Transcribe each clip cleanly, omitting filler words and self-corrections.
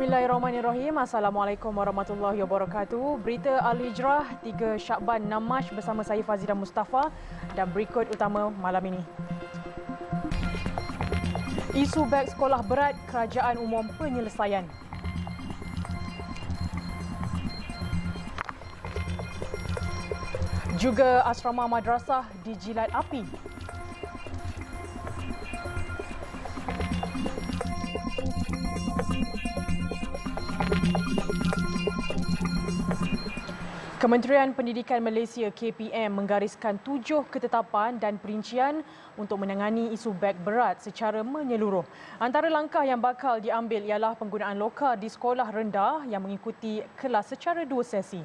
Bismillahirrahmanirrahim. Assalamualaikum warahmatullahi wabarakatuh. Berita Al-Hijrah 3 Syakban 6 Mac bersama saya Fazidah Mustafa dan berikut utama malam ini. Isu beg sekolah berat Kerajaan Umum Penyelesaian. Juga asrama madrasah dijilat api. Kementerian Pendidikan Malaysia KPM menggariskan 7 ketetapan dan perincian untuk menangani isu beg berat secara menyeluruh. Antara langkah yang bakal diambil ialah penggunaan lokar di sekolah rendah yang mengikuti kelas secara 2 sesi.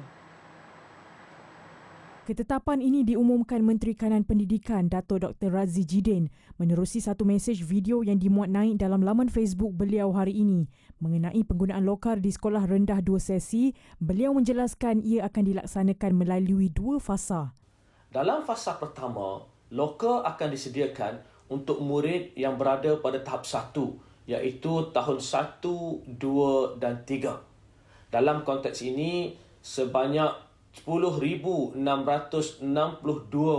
Ketetapan ini diumumkan Menteri Kanan Pendidikan Dato' Dr. Razzie Jidin menerusi satu mesej video yang dimuat naik dalam laman Facebook beliau hari ini. Mengenai penggunaan lokar di sekolah rendah 2 sesi, beliau menjelaskan ia akan dilaksanakan melalui 2 fasa. Dalam fasa pertama, lokar akan disediakan untuk murid yang berada pada tahap 1, iaitu tahun 1, 2 dan 3. Dalam konteks ini, sebanyak 10,662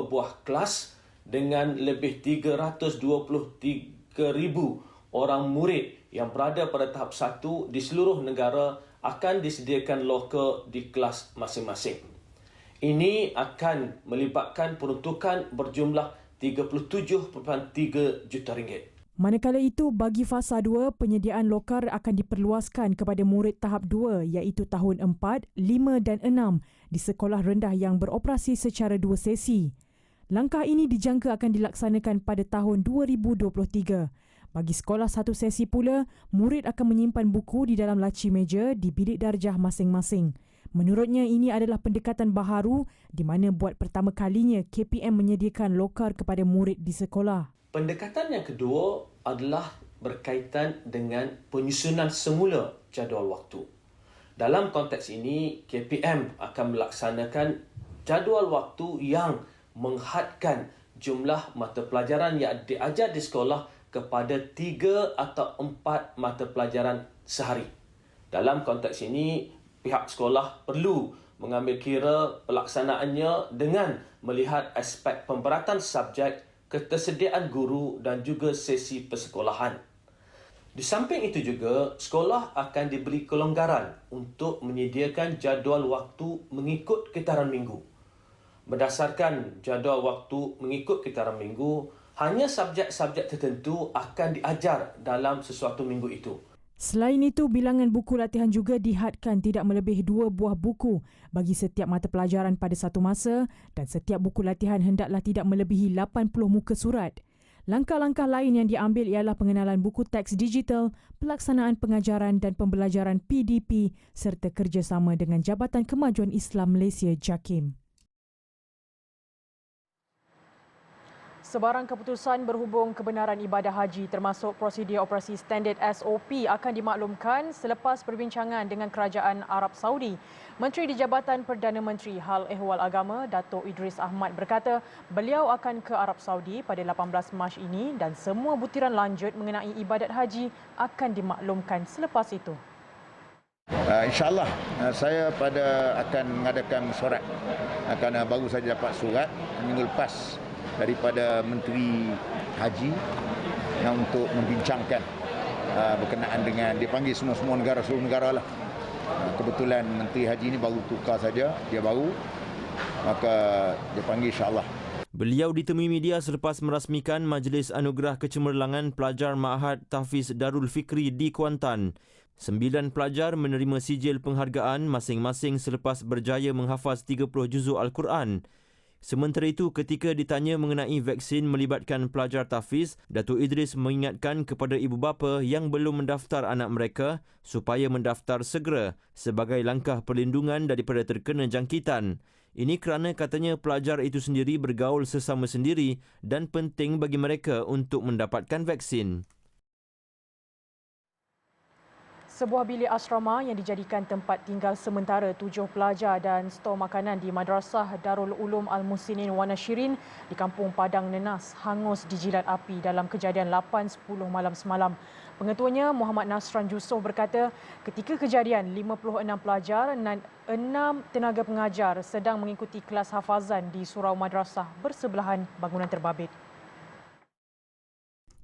buah kelas dengan lebih 323,000 orang murid yang berada pada tahap 1 di seluruh negara akan disediakan lokar di kelas masing-masing. Ini akan melibatkan peruntukan berjumlah RM37.3 juta. Manakala itu, bagi fasa 2, penyediaan lokar akan diperluaskan kepada murid tahap 2 iaitu tahun 4, 5 dan 6 di sekolah rendah yang beroperasi secara 2 sesi. Langkah ini dijangka akan dilaksanakan pada tahun 2023. Bagi sekolah 1 sesi pula, murid akan menyimpan buku di dalam laci meja di bilik darjah masing-masing. Menurutnya, ini adalah pendekatan baharu di mana buat pertama kalinya KPM menyediakan lokar kepada murid di sekolah. Pendekatan yang kedua adalah berkaitan dengan penyusunan semula jadual waktu. Dalam konteks ini, KPM akan melaksanakan jadual waktu yang menghadkan jumlah mata pelajaran yang diajar di sekolah kepada 3 atau 4 mata pelajaran sehari. Dalam konteks ini, pihak sekolah perlu mengambil kira pelaksanaannya dengan melihat aspek pemberatan subjek, ketersediaan guru dan juga sesi persekolahan. Di samping itu juga, sekolah akan diberi kelonggaran untuk menyediakan jadual waktu mengikut kitaran minggu. Berdasarkan jadual waktu mengikut kitaran minggu, hanya subjek-subjek tertentu akan diajar dalam sesuatu minggu itu. Selain itu, bilangan buku latihan juga dihadkan tidak melebihi 2 buah buku bagi setiap mata pelajaran pada satu masa dan setiap buku latihan hendaklah tidak melebihi 80 muka surat. Langkah-langkah lain yang diambil ialah pengenalan buku teks digital, pelaksanaan pengajaran dan pembelajaran PDP serta kerjasama dengan Jabatan Kemajuan Islam Malaysia JAKIM. Sebarang keputusan berhubung kebenaran ibadah haji termasuk prosedur operasi standard SOP akan dimaklumkan selepas perbincangan dengan Kerajaan Arab Saudi. Menteri di Jabatan Perdana Menteri Hal Ehwal Agama, Dato' Idris Ahmad berkata beliau akan ke Arab Saudi pada 18 Mac ini dan semua butiran lanjut mengenai ibadat haji akan dimaklumkan selepas itu. InsyaAllah saya akan mengadakan surat. Baru saja dapat surat minggu lepas daripada Menteri Haji yang untuk membincangkan berkenaan dengan, dia panggil semua negara, seluruh negara lah. Kebetulan Menteri Haji ini baru tukar saja, dia baru, maka dia panggil insyaAllah. Beliau ditemui media selepas merasmikan Majlis Anugerah Kecemerlangan Pelajar Ma'had Tahfiz Darul Fikri di Kuantan. 9 pelajar menerima sijil penghargaan masing-masing selepas berjaya menghafaz 30 juzuk Al-Quran. Sementara itu, ketika ditanya mengenai vaksin melibatkan pelajar tahfiz, Dato' Idris mengingatkan kepada ibu bapa yang belum mendaftar anak mereka supaya mendaftar segera sebagai langkah perlindungan daripada terkena jangkitan. Ini kerana katanya pelajar itu sendiri bergaul sesama sendiri dan penting bagi mereka untuk mendapatkan vaksin. Sebuah bilik asrama yang dijadikan tempat tinggal sementara 7 pelajar dan stor makanan di Madrasah Darul Ulum Al-Muhsinin Wana Shirin di Kampung Padang Nenas hangus dijilat api dalam kejadian 8.10 malam semalam. Pengetuanya Muhammad Nasran Jusof berkata ketika kejadian 56 pelajar dan 6 tenaga pengajar sedang mengikuti kelas hafazan di surau madrasah bersebelahan bangunan terbabit.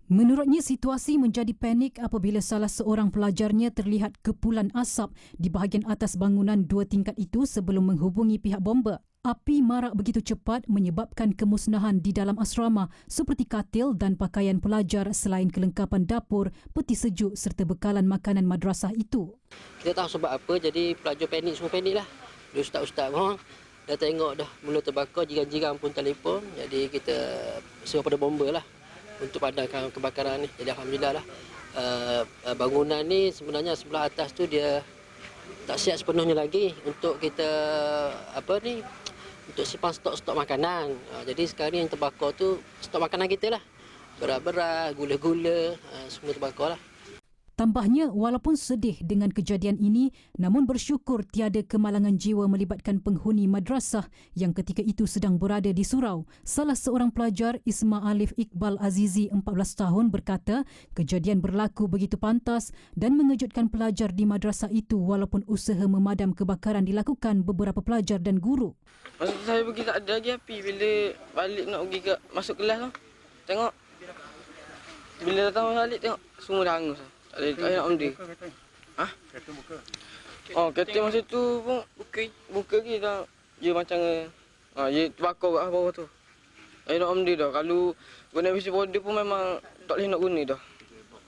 Menurutnya, situasi menjadi panik apabila salah seorang pelajarnya terlihat kepulan asap di bahagian atas bangunan 2 tingkat itu sebelum menghubungi pihak bomba. Api marak begitu cepat menyebabkan kemusnahan di dalam asrama seperti katil dan pakaian pelajar selain kelengkapan dapur, peti sejuk serta bekalan makanan madrasah itu. Kita tahu sebab apa, jadi pelajar panik, semua panik lah. Ustaz-ustaz pun dah tengok dah mula terbakar, jiran-jiran pun telefon. Jadi kita sewa pada bomba lah untuk padamkan kebakaran ni. Jadi Alhamdulillah lah. Bangunan ni sebenarnya sebelah atas tu dia tak siap sepenuhnya lagi untuk kita untuk simpan stok-stok makanan. Jadi sekarang yang terbakar tu stok makanan kita lah. Beras-beras, gula-gula, semua terbakar lah. Tambahnya, walaupun sedih dengan kejadian ini, namun bersyukur tiada kemalangan jiwa melibatkan penghuni madrasah yang ketika itu sedang berada di surau. Salah seorang pelajar, Isma Alif Iqbal Azizi, 14 tahun, berkata kejadian berlaku begitu pantas dan mengejutkan pelajar di madrasah itu walaupun usaha memadam kebakaran dilakukan beberapa pelajar dan guru. Masa saya pergi tak ada lagi api. Bila balik nak pergi masuk kelas tu, tengok. Bila datang balik tengok, semua dah hangus. Tak ada nak undi. Ha? Kereta buka. Oh, kereta masa tu pun buka lagi dah. Dia macam dia terbakar kat bawah tu. Tak nak undi dah. Kalau guna besi border pun memang tak boleh nak guna dah.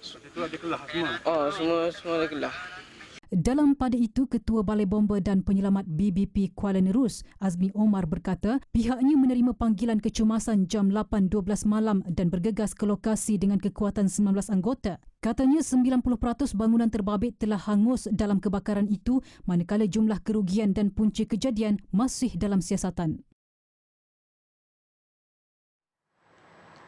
Itu ada kelas semua. Oh, semua ada kelas. Dalam pada itu, Ketua Balai Bomba dan Penyelamat BBP Kuala Nerus, Azmi Omar, berkata pihaknya menerima panggilan kecemasan jam 8.12 malam dan bergegas ke lokasi dengan kekuatan 19 anggota. Katanya 90% bangunan terbabit telah hangus dalam kebakaran itu, manakala jumlah kerugian dan punca kejadian masih dalam siasatan.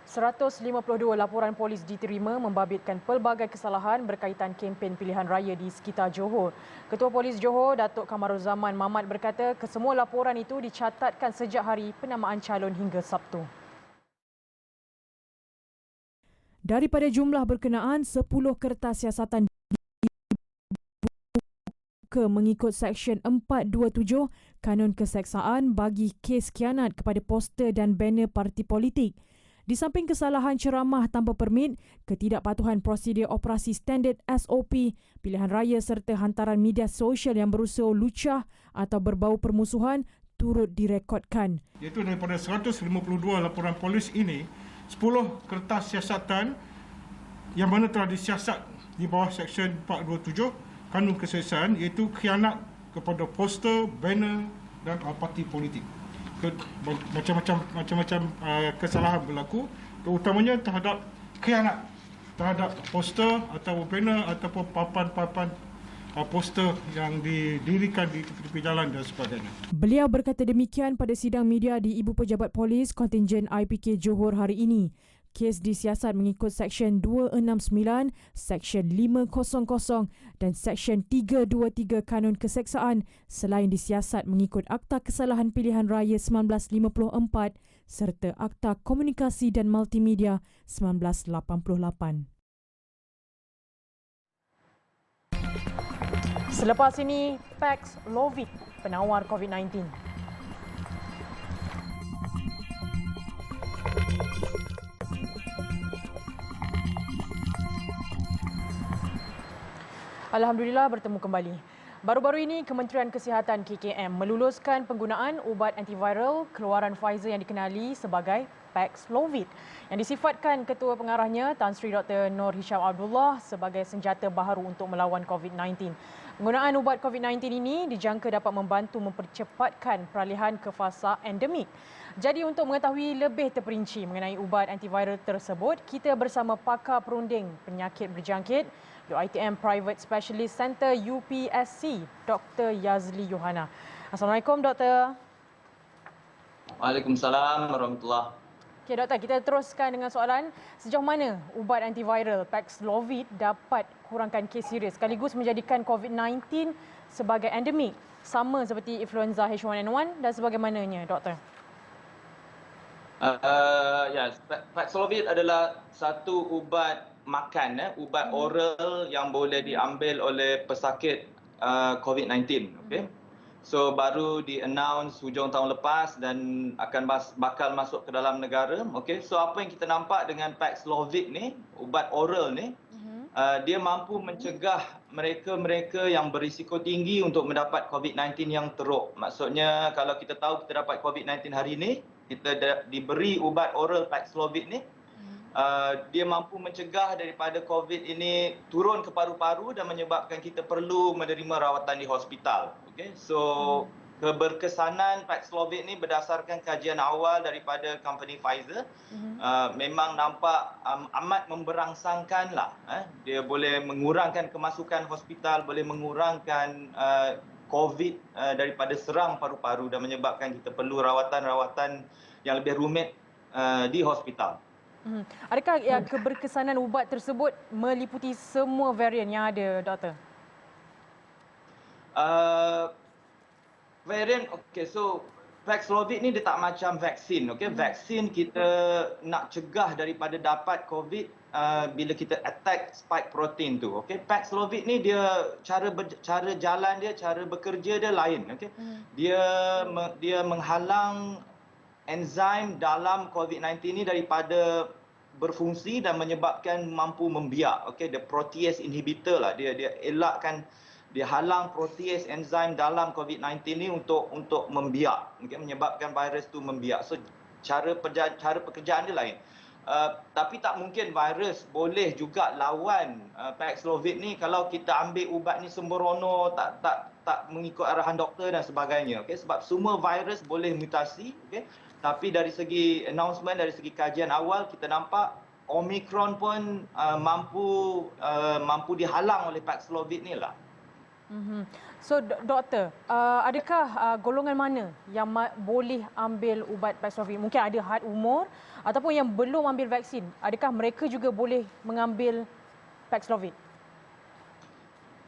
152 laporan polis diterima membabitkan pelbagai kesalahan berkaitan kempen pilihan raya di sekitar Johor. Ketua Polis Johor, Datuk Kamaruzaman Mamat, berkata kesemua laporan itu dicatatkan sejak hari penamaan calon hingga Sabtu. Daripada jumlah berkenaan, 10 kertas siasatan dibuka mengikut Seksyen 427 Kanun Keseksaan bagi kes khianat kepada poster dan banner parti politik. Di samping kesalahan ceramah tanpa permit, ketidakpatuhan prosedur operasi standard SOP, pilihan raya serta hantaran media sosial yang berunsur lucah atau berbau permusuhan turut direkodkan. Iaitu daripada 152 laporan polis ini, 10 kertas siasatan yang mana telah disiasat di bawah Seksyen 427 Kanun Keseksaan iaitu khianat kepada poster, banner dan parti politik. Macam-macam kesalahan berlaku, terutamanya terhadap khianat terhadap poster atau banner ataupun papan-papan poster yang didirikan di tepi jalan dan sebagainya. Beliau berkata demikian pada sidang media di Ibu Pejabat Polis Kontingen IPK Johor hari ini. Kes disiasat mengikut Seksyen 269, Seksyen 500 dan Seksyen 323 Kanun Keseksaan selain disiasat mengikut Akta Kesalahan Pilihan Raya 1954 serta Akta Komunikasi dan Multimedia 1988. Selepas ini, Paxlovid, penawar COVID-19. Alhamdulillah bertemu kembali. Baru-baru ini, Kementerian Kesihatan KKM meluluskan penggunaan ubat antiviral keluaran Pfizer yang dikenali sebagai Paxlovid yang disifatkan Ketua Pengarahnya Tan Sri Dr. Noor Hisham Abdullah sebagai senjata baharu untuk melawan COVID-19. Penggunaan ubat COVID-19 ini dijangka dapat membantu mempercepatkan peralihan ke fasa endemik. Jadi untuk mengetahui lebih terperinci mengenai ubat antiviral tersebut, kita bersama pakar perunding penyakit berjangkit UiTM Private Specialist Center UPSC, Dr. Yazli Yohana. Assalamualaikum, Doktor. Waalaikumsalam warahmatullahi. Okey, Doktor, kita teruskan dengan soalan sejauh mana ubat antiviral Paxlovid dapat kurangkan kes serius sekaligus menjadikan COVID-19 sebagai endemik sama seperti influenza H1N1 dan sebagaimananya, Doktor? Paxlovid adalah satu ubat makan ubat oral yang boleh diambil oleh pesakit COVID-19. Okay? So baru di-announce hujung tahun lepas dan akan bakal masuk ke dalam negara. Okay? So apa yang kita nampak dengan Paxlovid ni, ubat oral ni, dia mampu mencegah mereka-mereka yang berisiko tinggi untuk mendapat COVID-19 yang teruk. Maksudnya kalau kita tahu kita dapat COVID-19 hari ini, kita diberi ubat oral Paxlovid ni, dia mampu mencegah daripada COVID ini turun ke paru-paru dan menyebabkan kita perlu menerima rawatan di hospital. Okay? So keberkesanan Paxlovid ni berdasarkan kajian awal daripada company Pfizer, memang nampak amat memberangsangkan lah. Dia boleh mengurangkan kemasukan hospital, boleh mengurangkan COVID daripada serang paru-paru dan menyebabkan kita perlu rawatan-rawatan yang lebih rumit di hospital. Adakah keberkesanan ubat tersebut meliputi semua varian yang ada, Doktor? Varian, okay, so Paxlovid ni dia tak macam vaksin. Okay? Vaksin kita nak cegah daripada dapat COVID bila kita attack spike protein tu. Okay? Paxlovid ni dia cara jalan dia, cara bekerja dia lain. Okay? Dia menghalang enzim dalam COVID-19 ni daripada berfungsi dan menyebabkan mampu membiak. Okay, the protease inhibitor lah. Dia elakkan, dia halang protease enzim dalam COVID-19 ni untuk membiak. Okay, menyebabkan virus tu membiak. So cara pekerjaan dia lain. Tapi tak mungkin virus boleh juga lawan Paxlovid ni kalau kita ambil ubat ni sembrono, tak mengikut arahan doktor dan sebagainya. Okay, sebab semua virus boleh mutasi. Okay. Tapi dari segi announcement, dari segi kajian awal, kita nampak Omicron pun mampu dihalang oleh Paxlovid ni lah. So, Doktor, adakah golongan mana yang boleh ambil ubat Paxlovid? Mungkin ada had umur ataupun yang belum ambil vaksin. Adakah mereka juga boleh mengambil Paxlovid?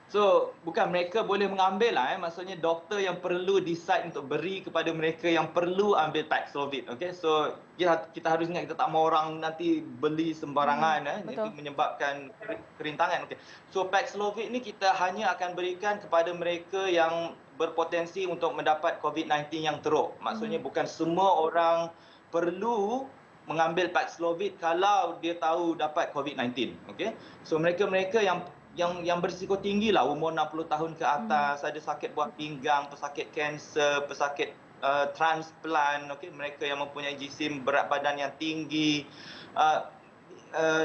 So, bukan mereka boleh mengambil lah. Maksudnya doktor yang perlu decide untuk beri kepada mereka yang perlu ambil Paxlovid. Okay? So, kita harus ingat kita tak mahu orang nanti beli sembarangan. Itu menyebabkan kerintangan. Okay. So, Paxlovid ni kita hanya akan berikan kepada mereka yang berpotensi untuk mendapat COVID-19 yang teruk. Maksudnya bukan semua orang perlu mengambil Paxlovid kalau dia tahu dapat COVID-19. Okay? So, mereka-mereka yang berisiko tinggi lah, umur 60 tahun ke atas, ada sakit buah pinggang, pesakit kanser, pesakit transplant, okay? Mereka yang mempunyai jisim berat badan yang tinggi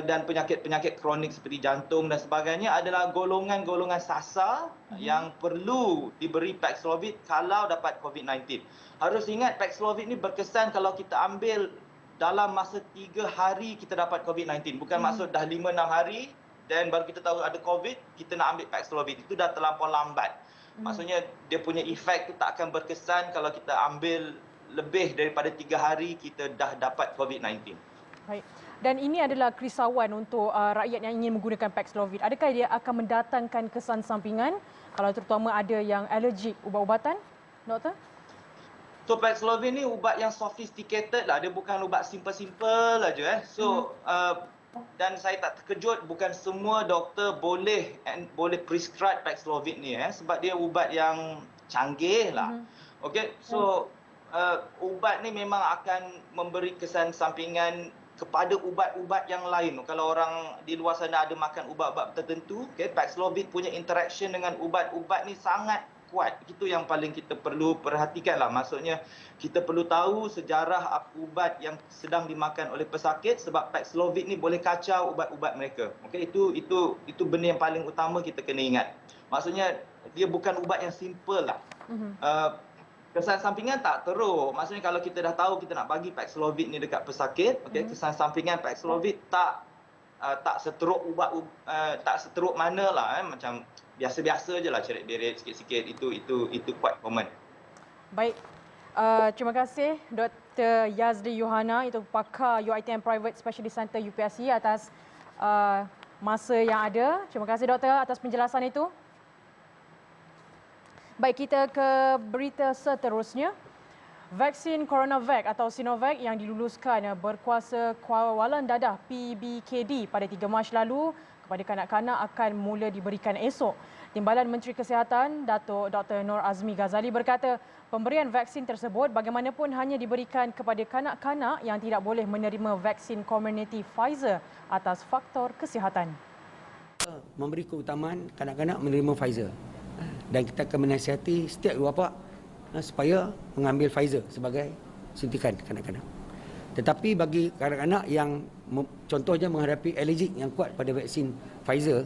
dan penyakit-penyakit kronik seperti jantung dan sebagainya adalah golongan-golongan sasar yang perlu diberi Paxlovid kalau dapat COVID-19. Harus ingat Paxlovid ni berkesan kalau kita ambil dalam masa 3 hari kita dapat COVID-19. Bukan maksud dah 5-6 hari dan baru kita tahu ada COVID, kita nak ambil Paxlovid. Itu dah terlampau lambat. Maksudnya dia punya efek tu tak akan berkesan kalau kita ambil lebih daripada 3 hari kita dah dapat COVID-19. Baik. Dan ini adalah kerisauan untuk rakyat yang ingin menggunakan Paxlovid. Adakah dia akan mendatangkan kesan sampingan kalau terutama ada yang alergik ubat-ubatan, Doktor? So Paxlovid ni ubat yang sophisticated lah. Dia bukan ubat simple-simple aja. So dan saya tak terkejut bukan semua doktor boleh prescribe Paxlovid ni sebab dia ubat yang canggih lah. Okay, so ubat ni memang akan memberi kesan sampingan kepada ubat-ubat yang lain. Kalau orang di luar sana ada makan ubat-ubat tertentu, okay, Paxlovid punya interaction dengan ubat-ubat ni sangat kuat. Itu yang paling kita perlu perhatikan lah. Maksudnya kita perlu tahu sejarah ubat yang sedang dimakan oleh pesakit sebab Paxlovid ni boleh kacau ubat-ubat mereka. Okay, itu benda yang paling utama kita kena ingat. Maksudnya dia bukan ubat yang simple lah. Kesan sampingan tak teruk. Maksudnya kalau kita dah tahu kita nak bagi Paxlovid ni dekat pesakit, okay, kesan sampingan Paxlovid tak seteruk tak seteruk mana lah. Macam biasa-biasa je lah, cerit-berit sikit-sikit. Itu quite common. Baik. Terima kasih Dr. Yazdi Yohana, itu pakar UiTM Private Specialist Center UPSC atas masa yang ada. Terima kasih Doktor atas penjelasan itu. Baik, kita ke berita seterusnya. Vaksin CoronaVac atau Sinovac yang diluluskan berkuasa kawalan dadah PBKD pada 3 Mac lalu kepada kanak-kanak akan mula diberikan esok. Timbalan Menteri Kesihatan Datuk Dr. Nur Azmi Ghazali berkata, pemberian vaksin tersebut bagaimanapun hanya diberikan kepada kanak-kanak yang tidak boleh menerima vaksin Comirnaty Pfizer atas faktor kesihatan. Memberi keutamaan kanak-kanak menerima Pfizer. Dan kita akan menasihati setiap ibu bapa supaya mengambil Pfizer sebagai suntikan kanak-kanak. Tetapi bagi kanak-kanak yang contohnya menghadapi alergik yang kuat pada vaksin Pfizer,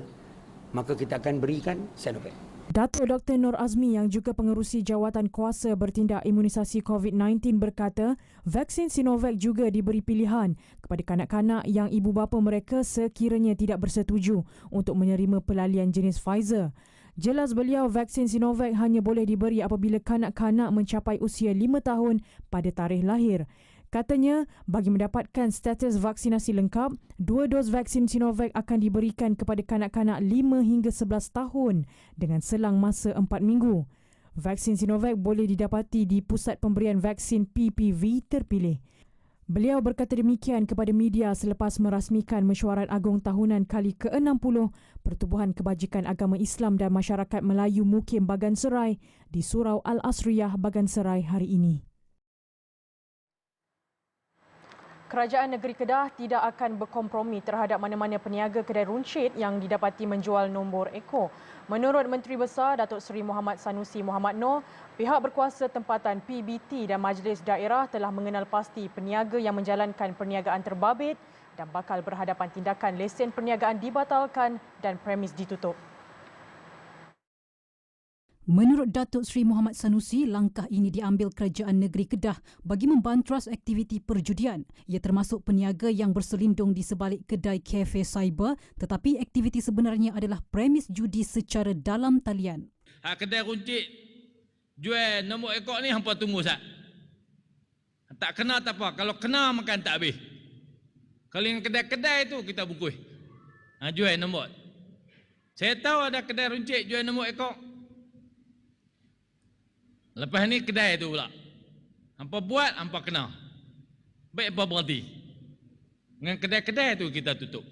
maka kita akan berikan Sinovac. Datuk Dr. Nur Azmi yang juga pengerusi jawatan kuasa bertindak imunisasi COVID-19 berkata, vaksin Sinovac juga diberi pilihan kepada kanak-kanak yang ibu bapa mereka sekiranya tidak bersetuju untuk menerima pelalian jenis Pfizer. Jelas beliau, vaksin Sinovac hanya boleh diberi apabila kanak-kanak mencapai usia 5 tahun pada tarikh lahir. Katanya, bagi mendapatkan status vaksinasi lengkap, 2 dos vaksin Sinovac akan diberikan kepada kanak-kanak 5 hingga 11 tahun dengan selang masa 4 minggu. Vaksin Sinovac boleh didapati di pusat pemberian vaksin PPV terpilih. Beliau berkata demikian kepada media selepas merasmikan mesyuarat agung tahunan kali ke-60 Pertubuhan Kebajikan Agama Islam dan Masyarakat Melayu Mukim Baganserai di Surau Al-Asriyah Baganserai hari ini. Kerajaan Negeri Kedah tidak akan berkompromi terhadap mana-mana peniaga kedai runcit yang didapati menjual nombor ekor. Menurut Menteri Besar Datuk Seri Muhammad Sanusi Muhammad Noor, pihak berkuasa tempatan PBT dan Majlis Daerah telah mengenal pasti peniaga yang menjalankan perniagaan terbabit dan bakal berhadapan tindakan lesen perniagaan dibatalkan dan premis ditutup. Menurut Datuk Seri Muhammad Sanusi, langkah ini diambil Kerajaan Negeri Kedah bagi membantras aktiviti perjudian. Ia termasuk peniaga yang berselindung di sebalik kedai kafe cyber, tetapi aktiviti sebenarnya adalah premis judi secara dalam talian. Kedai runcit jual nombor ekor ni hampa tunggu sat. Tak kena tak apa, kalau kena makan tak habis. Kalau yang kedai-kedai tu kita bungkus. Jual nombor. Saya tahu ada kedai runcit jual nombor ekor. Lepas ni kedai tu pula. Hampa buat, hampa kena. Baik apa berhenti. Dengan kedai-kedai tu kita tutup.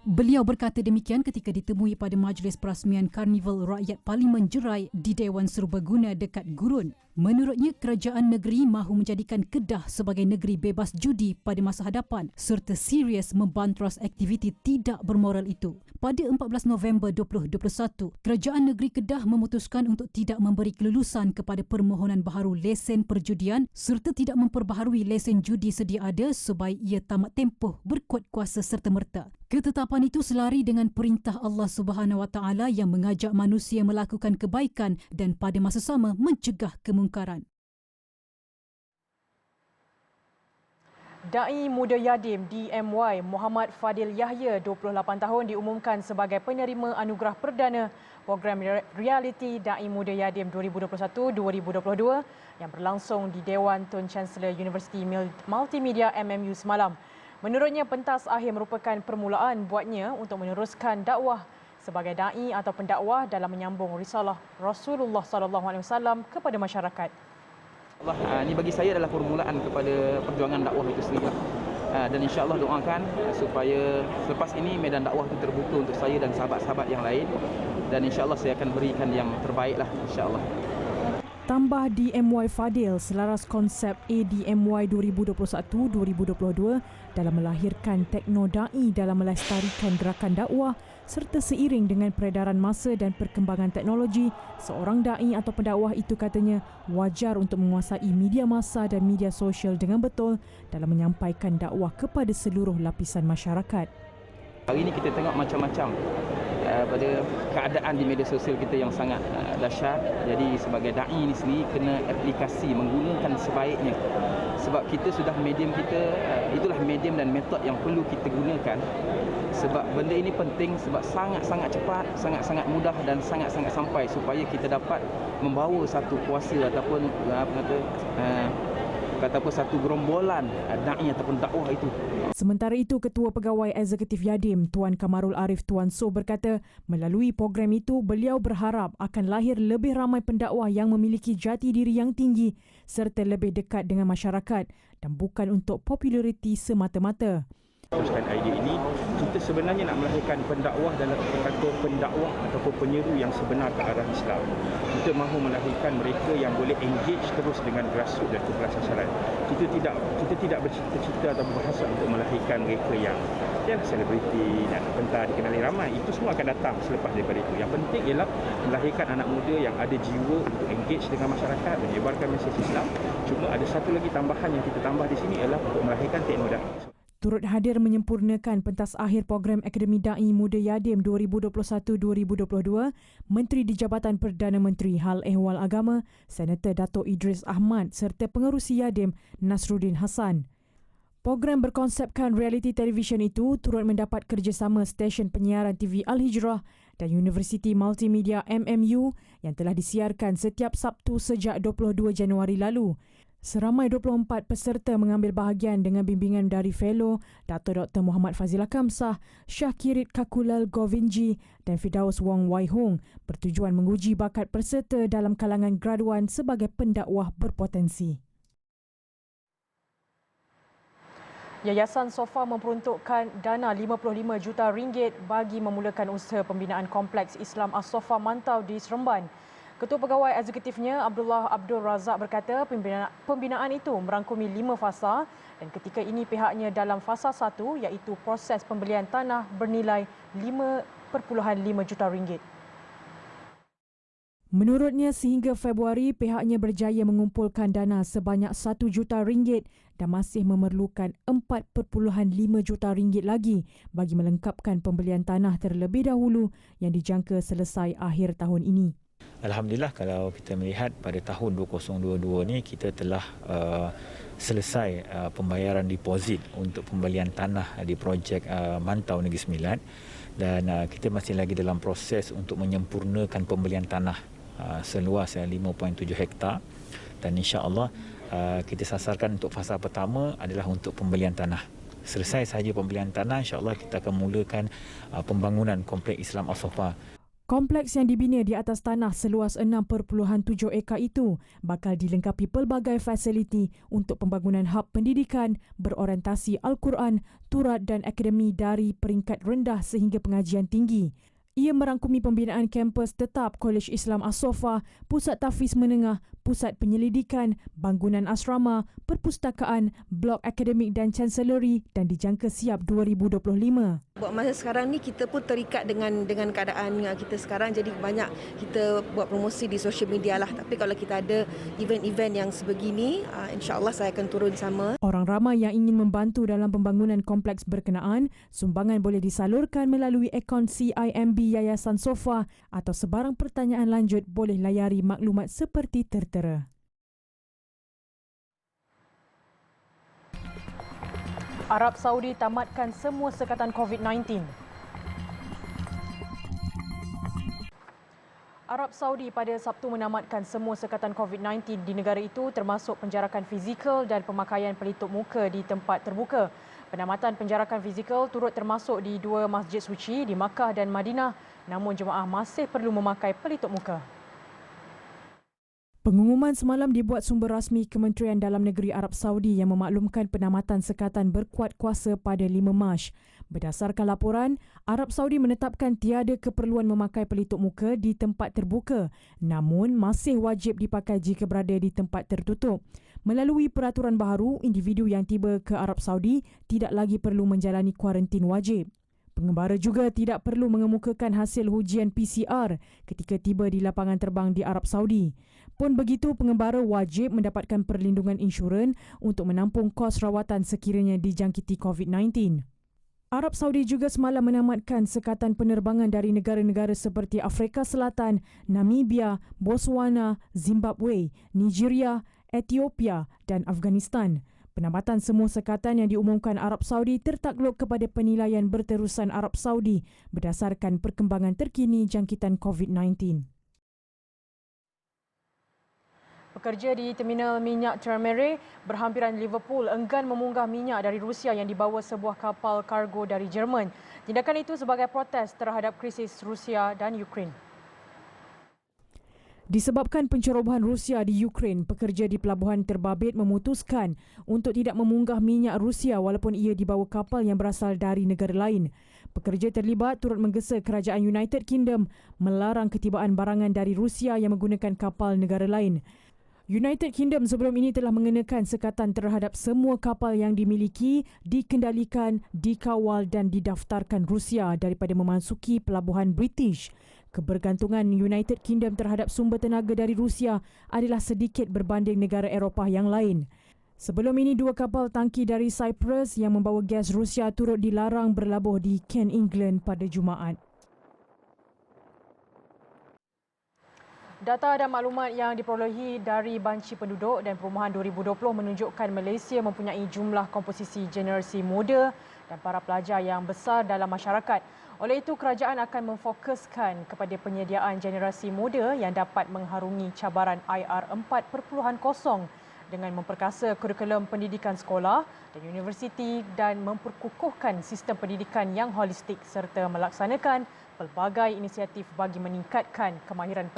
Beliau berkata demikian ketika ditemui pada majlis perasmian Karnival Rakyat Parlimen Jerai di Dewan Serbaguna dekat Gurun. Menurutnya, kerajaan negeri mahu menjadikan Kedah sebagai negeri bebas judi pada masa hadapan serta serius membantras aktiviti tidak bermoral itu. Pada 14 November 2021, Kerajaan Negeri Kedah memutuskan untuk tidak memberi kelulusan kepada permohonan baharu lesen perjudian serta tidak memperbaharui lesen judi sedia ada supaya ia tamat tempoh berkuat kuasa serta-merta. Ketetapan itu selari dengan perintah Allah Subhanahu Wa Taala yang mengajak manusia melakukan kebaikan dan pada masa sama mencegah kemungkaran. Dai Muda Yadim DMY Muhammad Fadil Yahya, 28 tahun, diumumkan sebagai penerima anugerah perdana program realiti Dai Muda Yadim 2021-2022 yang berlangsung di Dewan Tun Chancellor Universiti Multimedia MMU semalam. Menurutnya, pentas akhir merupakan permulaan buatnya untuk meneruskan dakwah sebagai dai atau pendakwah dalam menyambung risalah Rasulullah SAW kepada masyarakat. Ini bagi saya adalah permulaan kepada perjuangan dakwah itu sendiri. Dan insya-Allah doakan supaya selepas ini medan dakwah itu terbuka untuk saya dan sahabat-sahabat yang lain, dan insya-Allah saya akan berikan yang terbaiklah insya-Allah. Tambah DMY Fadil selaras konsep ADMY 2021-2022 dalam melahirkan tekno dai dalam melestarikan gerakan dakwah serta seiring dengan peredaran masa dan perkembangan teknologi, seorang dai atau pendakwah itu katanya wajar untuk menguasai media massa dan media sosial dengan betul dalam menyampaikan dakwah kepada seluruh lapisan masyarakat. Hari ini kita tengok macam-macam pada keadaan di media sosial kita yang sangat dahsyat. Jadi sebagai dai ini sendiri kena aplikasi, menggunakan sebaiknya. Sebab kita sudah medium kita, itulah medium dan metod yang perlu kita gunakan. Sebab benda ini penting sebab sangat-sangat cepat, sangat-sangat mudah dan sangat-sangat sampai supaya kita dapat membawa satu kuasa ataupun ataupun satu gerombolan da'i ataupun dakwah itu. Sementara itu, Ketua Pegawai Eksekutif Yadim, Tuan Kamarul Arif Tuan So berkata, melalui program itu beliau berharap akan lahir lebih ramai pendakwah yang memiliki jati diri yang tinggi serta lebih dekat dengan masyarakat dan bukan untuk populariti semata-mata. Teruskan idea ini, kita sebenarnya nak melahirkan pendakwah dalam kata pendakwah ataupun penyeru yang sebenar ke arah Islam. Kita mahu melahirkan mereka yang boleh engage terus dengan grassroots dan kumpulan sasaran. Kita tidak bercita-cita atau berhasrat untuk melahirkan mereka yang selebriti dan pentas dikenali ramai. Itu semua akan datang selepas daripada itu. Yang penting ialah melahirkan anak muda yang ada jiwa untuk engage dengan masyarakat, menyebarkan mesej Islam. Cuma ada satu lagi tambahan yang kita tambah di sini ialah untuk melahirkan teknologi. Turut hadir menyempurnakan pentas akhir program Akademi Da'i Muda Yadim 2021-2022, Menteri di Jabatan Perdana Menteri Hal Ehwal Agama, Senator Dato' Idris Ahmad serta pengerusi Yadim Nasruddin Hassan. Program berkonsepkan realiti televisyen itu turut mendapat kerjasama stesen penyiaran TV Al-Hijrah dan Universiti Multimedia MMU yang telah disiarkan setiap Sabtu sejak 22 Januari lalu. Seramai 24 peserta mengambil bahagian dengan bimbingan dari Fellow Dr. Muhammad Fazilah Kamsah, Syahkirit Kakulal Govinji dan Firdaus Wong Wai Hong bertujuan menguji bakat peserta dalam kalangan graduan sebagai pendakwah berpotensi. Yayasan SOFA memperuntukkan dana RM55 juta bagi memulakan usaha pembinaan Kompleks Islam As-Sofa Mantau di Seremban. Ketua Pegawai Eksekutifnya Abdullah Abdul Razak berkata pembinaan itu merangkumi 5 fasa dan ketika ini pihaknya dalam fasa 1 iaitu proses pembelian tanah bernilai RM5.5 juta. Menurutnya sehingga Februari pihaknya berjaya mengumpulkan dana sebanyak RM1 juta dan masih memerlukan RM4.5 juta lagi bagi melengkapkan pembelian tanah terlebih dahulu yang dijangka selesai akhir tahun ini. Alhamdulillah kalau kita melihat pada tahun 2022 ni kita telah selesai pembayaran deposit untuk pembelian tanah di projek Mantau Negeri Sembilan dan kita masih lagi dalam proses untuk menyempurnakan pembelian tanah seluas 5.7 hektar dan insya-Allah kita sasarkan untuk fasa pertama adalah untuk pembelian tanah. Selesai sahaja pembelian tanah, insya-Allah kita akan mulakan pembangunan Kompleks Islam As-Sofa. Kompleks yang dibina di atas tanah seluas 6.7 ekar itu bakal dilengkapi pelbagai fasiliti untuk pembangunan hub pendidikan berorientasi Al-Quran, Turat dan akademi dari peringkat rendah sehingga pengajian tinggi. Ia merangkumi pembinaan kampus tetap Kolej Islam As-Sofa, pusat tahfiz menengah, pusat penyelidikan, bangunan asrama, perpustakaan, blok akademik dan chancellery dan dijangka siap 2025. Buat masa sekarang ni kita pun terikat dengan keadaan kita sekarang, jadi banyak kita buat promosi di social media lah. Tapi kalau kita ada event-event yang sebegini, insya-Allah saya akan turun sama. Orang ramai yang ingin membantu dalam pembangunan kompleks berkenaan, sumbangan boleh disalurkan melalui akaun CIMB Yayasan SOFA atau sebarang pertanyaan lanjut boleh layari maklumat seperti tertera. Arab Saudi tamatkan semua sekatan COVID-19. Arab Saudi pada Sabtu menamatkan semua sekatan COVID-19 di negara itu termasuk penjarakan fizikal dan pemakaian pelitup muka di tempat terbuka. Penamatan penjarakan fizikal turut termasuk di 2 masjid suci di Makkah dan Madinah, namun jemaah masih perlu memakai pelitup muka. Pengumuman semalam dibuat sumber rasmi Kementerian Dalam Negeri Arab Saudi yang memaklumkan penamatan sekatan berkuat kuasa pada 5 Mac. Berdasarkan laporan, Arab Saudi menetapkan tiada keperluan memakai pelitup muka di tempat terbuka, namun masih wajib dipakai jika berada di tempat tertutup. Melalui peraturan baharu, individu yang tiba ke Arab Saudi tidak lagi perlu menjalani kuarantin wajib. Pengembara juga tidak perlu mengemukakan hasil ujian PCR ketika tiba di lapangan terbang di Arab Saudi. Pun begitu, pengembara wajib mendapatkan perlindungan insurans untuk menampung kos rawatan sekiranya dijangkiti COVID-19. Arab Saudi juga semalam menamatkan sekatan penerbangan dari negara-negara seperti Afrika Selatan, Namibia, Botswana, Zimbabwe, Nigeria, Ethiopia dan Afghanistan. Penamatan semua sekatan yang diumumkan Arab Saudi tertakluk kepada penilaian berterusan Arab Saudi berdasarkan perkembangan terkini jangkitan COVID-19. Pekerja di terminal minyak Termere berhampiran Liverpool enggan memunggah minyak dari Rusia yang dibawa sebuah kapal kargo dari Jerman. Tindakan itu sebagai protes terhadap krisis Rusia dan Ukraine. Disebabkan pencerobohan Rusia di Ukraine, pekerja di pelabuhan terbabit memutuskan untuk tidak memunggah minyak Rusia walaupun ia dibawa kapal yang berasal dari negara lain. Pekerja terlibat turut menggesa kerajaan United Kingdom melarang ketibaan barangan dari Rusia yang menggunakan kapal negara lain. United Kingdom sebelum ini telah mengenakan sekatan terhadap semua kapal yang dimiliki, dikendalikan, dikawal dan didaftarkan Rusia daripada memasuki pelabuhan British. Kebergantungan United Kingdom terhadap sumber tenaga dari Rusia adalah sedikit berbanding negara Eropah yang lain. Sebelum ini, 2 kapal tangki dari Cyprus yang membawa gas Rusia turut dilarang berlabuh di Kent, England pada Jumaat. Data dan maklumat yang diperolehi dari Banci Penduduk dan Perumahan 2020 menunjukkan Malaysia mempunyai jumlah komposisi generasi muda dan para pelajar yang besar dalam masyarakat. Oleh itu, kerajaan akan memfokuskan kepada penyediaan generasi muda yang dapat mengharungi cabaran IR 4.0 dengan memperkasa kurikulum pendidikan sekolah dan universiti dan memperkukuhkan sistem pendidikan yang holistik serta melaksanakan pelbagai inisiatif bagi meningkatkan kemahiran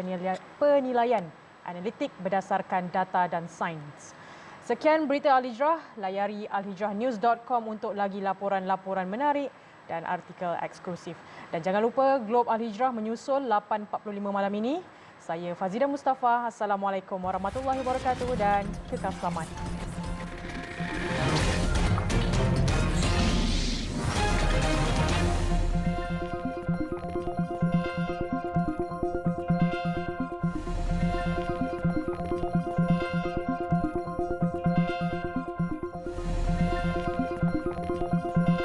penilaian analitik berdasarkan data dan sains. Sekian berita Al-Hijrah. Layari alhijrahnews.com untuk lagi laporan-laporan menarik dan artikel eksklusif. Dan jangan lupa Globe Al-Hijrah menyusul 8.45 malam ini. Saya Fazida Mustafa. Assalamualaikum warahmatullahi wabarakatuh dan kekal selamat.